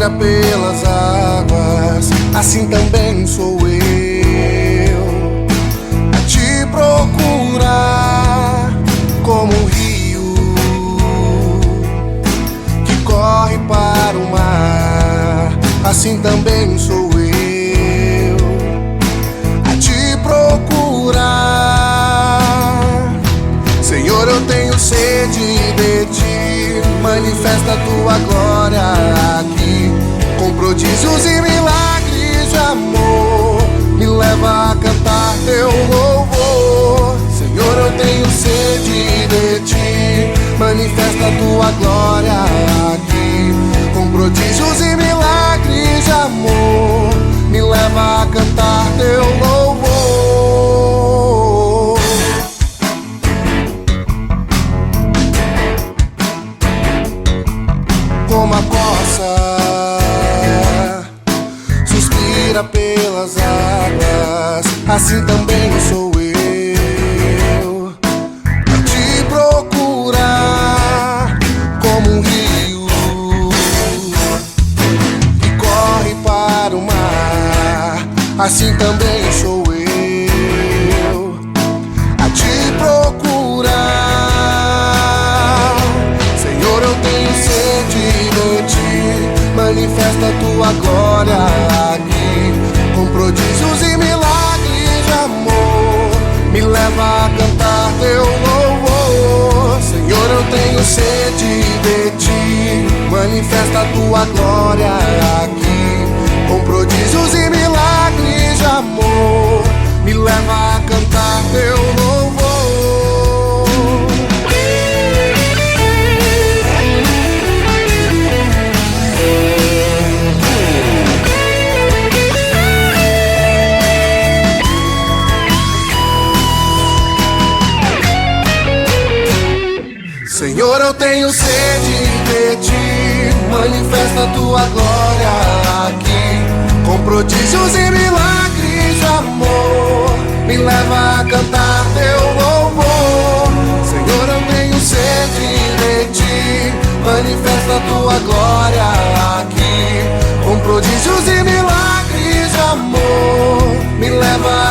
suspira pelas águas, assim também sou eu, a te procurar como um rio que corre para o mar. Assim também sou eu, a te procurar. Senhor, eu tenho sede de ti, manifesta a tua glória aqui, com prodígios e milagres de amor, me leva a cantar teu louvor. Senhor, eu tenho sede de ti, manifesta a tua glória aqui, com prodígios e milagres de amor, me leva a cantar teu louvor. Como a corça suspira pelas águas, assim também sou eu, a te procurar como um rio que corre para o mar. Assim também sou eu, a te procurar. Senhor, eu tenho sede de ti, manifesta a tua glória aqui, com prodígios e milagres de amor, me leva a cantar teu louvor. Senhor, eu tenho sede de ti, manifesta a tua glória aqui, com prodígios e milagres de amor, me leva a cantar teu louvor. Senhor, eu tenho sede de ti, manifesta a tua glória aqui, com prodígios e milagres de amor, me leva a cantar teu louvor. Senhor, eu tenho sede de ti, manifesta a tua glória aqui, com prodígios e milagres de amor, me leva